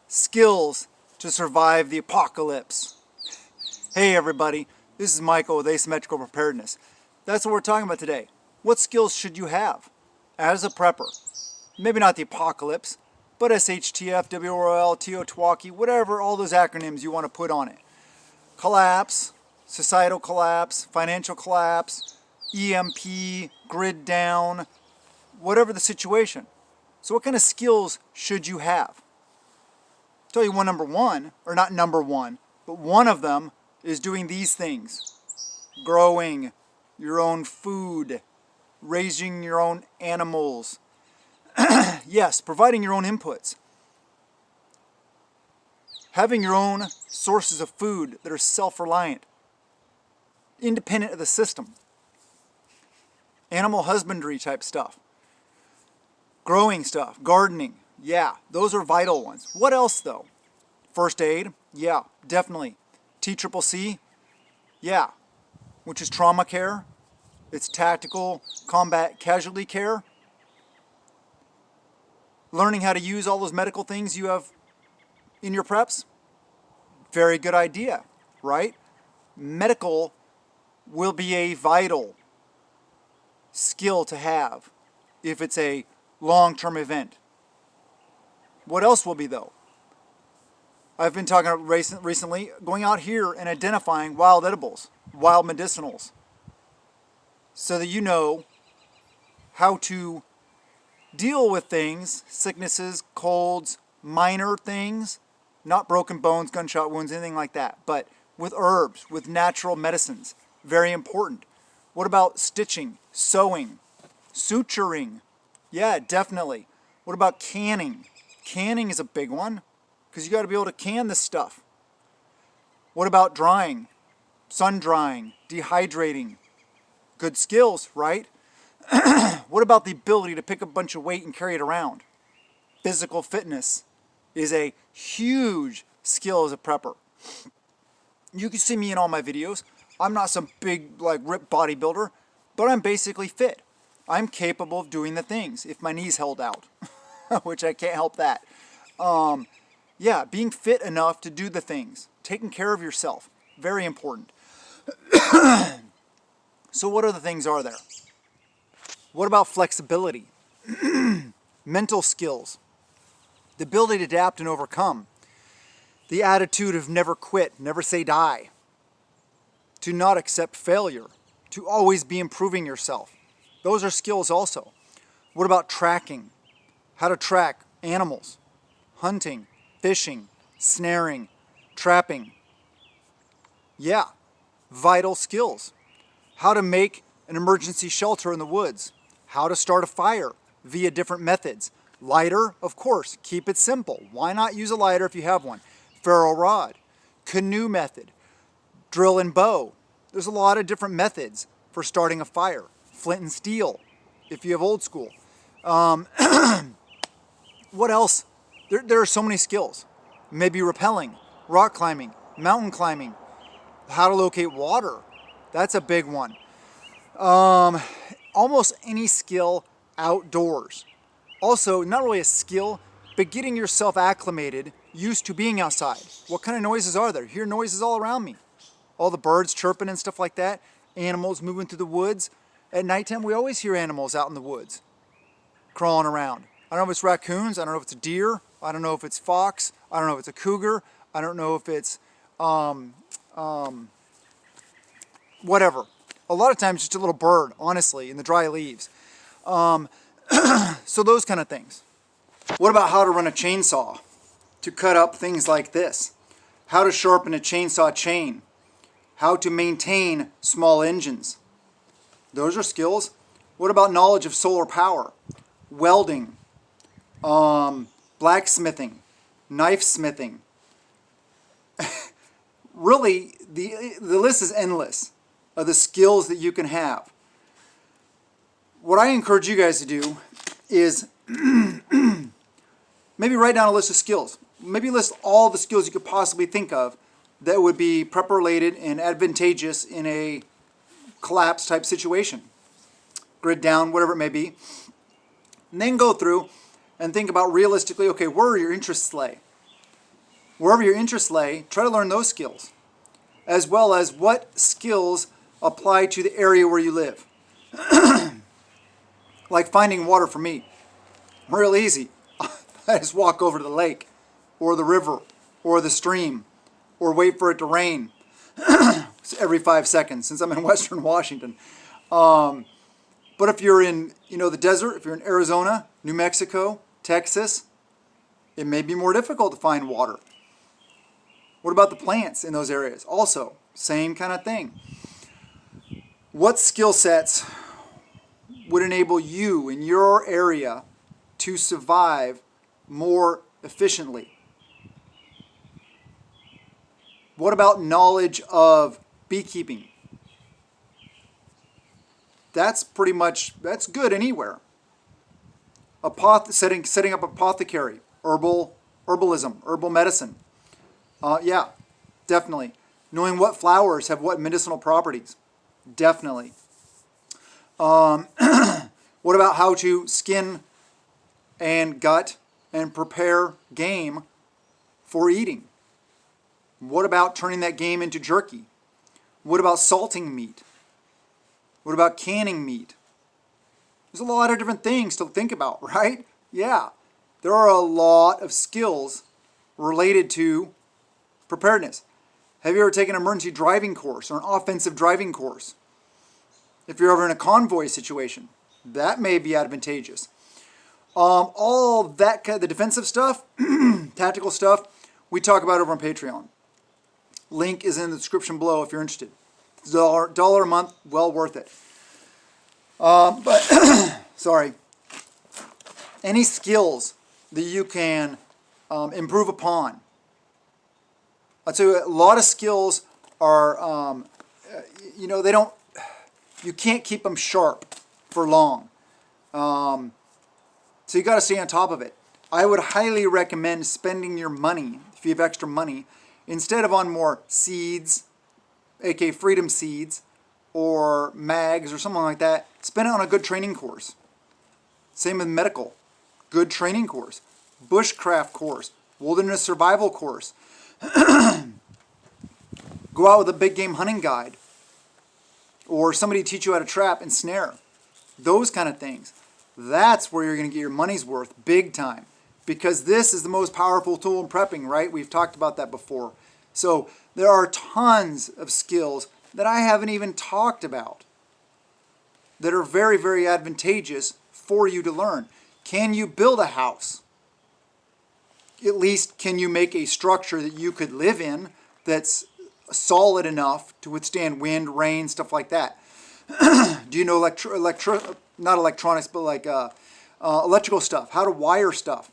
Skills to survive the apocalypse. Hey everybody, this is Michael with Asymmetrical Preparedness. That's what we're talking about today. What skills should you have as a prepper? Maybe not the apocalypse, but SHTF, WRL, TOTWAKI, whatever, all those acronyms you want to put on it. Collapse, societal collapse, financial collapse, EMP, grid down, whatever the situation. So what kind of skills should you have? I'll tell you one number one, or not number one, but one of them is doing these things. Growing your own food, raising your own animals. Yes, providing your own inputs. Having your own sources of food that are self-reliant, independent of the system. Animal husbandry type stuff. Growing stuff, gardening. Yeah, those are vital ones. What else though? First aid? Yeah, definitely. TCCC? Yeah, which is trauma care. It's tactical combat casualty care. Learning how to use all those medical things you have in your preps? Very good idea, right? Medical will be a vital skill to have if it's a long-term event. What else will be though? I've been talking recently, going out here and identifying wild edibles, wild medicinals, so that you know how to deal with things, sicknesses, colds, minor things, not broken bones, gunshot wounds, anything like that, but with herbs, with natural medicines, very important. What about stitching, sewing, suturing? Yeah, definitely. What about canning? Canning is a big one, because you got to be able to can this stuff. What about drying, sun drying, dehydrating? Good skills, right? What about the ability to pick a bunch of weight and carry it around? Physical fitness is a huge skill as a prepper. You can see me in all my videos. I'm not some big, ripped bodybuilder, but I'm basically fit. I'm capable of doing the things if my knee's held out, which I can't help that. Yeah, being fit enough to do the things. Taking care of yourself. Very important. So what other things are there? What about flexibility? Mental skills. The ability to adapt and overcome. The attitude of never quit, never say die. To not accept failure. To always be improving yourself. Those are skills also. What about tracking? How to track animals. Hunting, fishing, snaring, trapping. Yeah, vital skills. How to make an emergency shelter in the woods. How to start a fire via different methods. Lighter, of course, keep it simple. Why not use a lighter if you have one? Ferro rod, canoe method, drill and bow. There's a lot of different methods for starting a fire. Flint and steel, if you have old school. What else? There are so many skills. Maybe rappelling, rock climbing, mountain climbing, how to locate water. That's a big one. Almost any skill outdoors. Also, not really a skill, but getting yourself acclimated, used to being outside. What kind of noises are there? Hear noises all around me. All the birds chirping and stuff like that. Animals moving through the woods. At nighttime, we always hear animals out in the woods, crawling around. I don't know if it's raccoons. I don't know if it's a deer. I don't know if it's fox. I don't know if it's a cougar. I don't know if it's whatever. A lot of times, just a little bird, honestly, in the dry leaves. So those kind of things. What about how to run a chainsaw to cut up things like this? How to sharpen a chainsaw chain? How to maintain small engines? Those are skills. What about knowledge of solar power? Welding, blacksmithing, knife smithing. Really, the list is endless of the skills that you can have. What I encourage you guys to do is maybe write down a list of skills. Maybe list all the skills you could possibly think of that would be prep related and advantageous in a collapse type situation. Grid down, whatever it may be. And then go through and think about realistically, okay, where are your interests lay? Wherever your interests lay, try to learn those skills, as well as what skills apply to the area where you live. Like finding water for me, real easy. I just walk over to the lake, or the river, or the stream, or wait for it to rain every 5 seconds, since I'm in Western Washington. But if you're in, the desert, if you're in Arizona, New Mexico, Texas, it may be more difficult to find water. What about the plants in those areas? Also, same kind of thing. What skill sets would enable you in your area to survive more efficiently? What about knowledge of beekeeping? That's good anywhere. Setting up apothecary, herbalism, herbal medicine. Yeah, definitely. Knowing what flowers have what medicinal properties. Definitely. What about how to skin and gut and prepare game for eating? What about turning that game into jerky? What about salting meat? What about canning meat? There's a lot of different things to think about, right? Yeah. There are a lot of skills related to preparedness. Have you ever taken an emergency driving course or an offensive driving course? If you're ever in a convoy situation, that may be advantageous. All that kind of the defensive stuff, tactical stuff, we talk about over on Patreon. Link is in the description below if you're interested. $1 a month, well worth it. But sorry. Any skills that you can improve upon. I'll tell you, a lot of skills are, you can't keep them sharp for long. So you got to stay on top of it. I would highly recommend spending your money, if you have extra money, instead of on more seeds, aka freedom seeds, or mags or something like that, spend it on a good training course. Same with medical. Good training course. Bushcraft course. Wilderness survival course. Go out with a big game hunting guide. Or somebody teach you how to trap and snare. Those kind of things. That's where you're going to get your money's worth big time. Because this is the most powerful tool in prepping, right? We've talked about that before. So there are tons of skills that I haven't even talked about that are very, very advantageous for you to learn. Can you build a house? At least can you make a structure that you could live in that's solid enough to withstand wind, rain, stuff like that? Do you know not electronics, but like electrical stuff, how to wire stuff?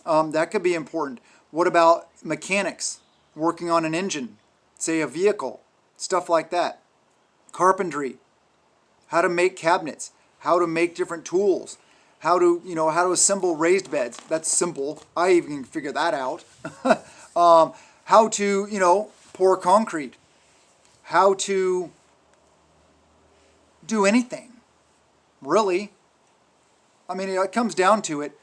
That could be important. What about mechanics, working on an engine, say a vehicle, stuff like that? Carpentry, how to make cabinets, how to make different tools, how to assemble raised beds. That's simple. I even can figure that out. How to, pour concrete, how to do anything, really. I mean, it comes down to it.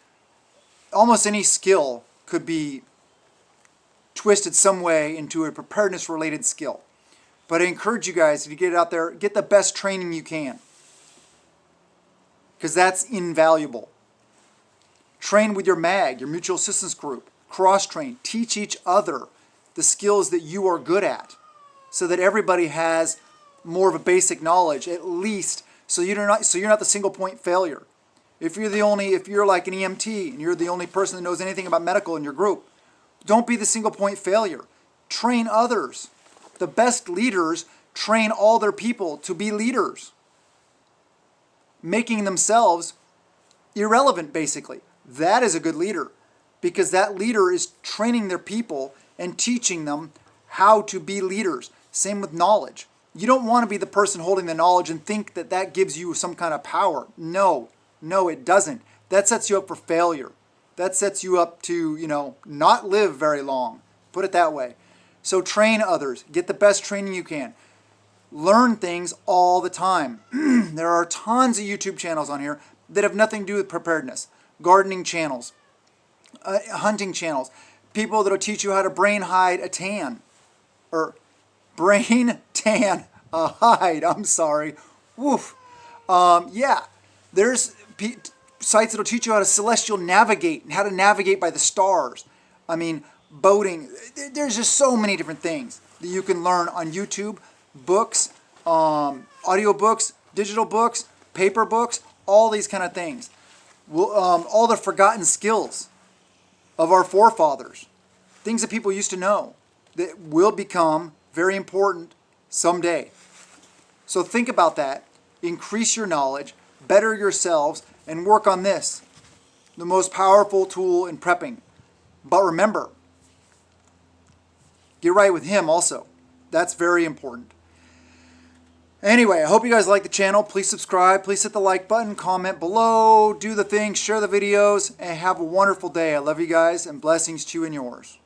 Almost any skill could be twisted some way into a preparedness-related skill. But I encourage you guys to get out there, get the best training you can. Because that's invaluable. Train with your MAG, your mutual assistance group. Cross-train. Teach each other the skills that you are good at. So that everybody has more of a basic knowledge, at least, so you're not the single point failure. If you're like an EMT and you're the only person that knows anything about medical in your group, don't be the single point failure. Train others. The best leaders train all their people to be leaders, making themselves irrelevant, basically. That is a good leader, because that leader is training their people and teaching them how to be leaders. Same with knowledge. You don't want to be the person holding the knowledge and think that that gives you some kind of power. No, it doesn't. That sets you up for failure. That sets you up to, not live very long. Put it that way. So train others. Get the best training you can. Learn things all the time. There are tons of YouTube channels on here that have nothing to do with preparedness. Gardening channels, hunting channels, people that'll teach you how to brain hide a tan. Or brain tan a hide. I'm sorry. Woof. Yeah. There's sites that'll teach you how to celestial navigate and how to navigate by the stars. I mean, boating. There's just so many different things that you can learn on YouTube, books, audio books, digital books, paper books, all these kind of things. All the forgotten skills of our forefathers, things that people used to know that will become very important someday. So think about that, increase your knowledge, better yourselves, and work on this, the most powerful tool in prepping. But remember, get right with him also. That's very important. Anyway, I hope you guys like the channel. Please subscribe. Please hit the like button, comment below, do the things, share the videos, and have a wonderful day. I love you guys, and blessings to you and yours.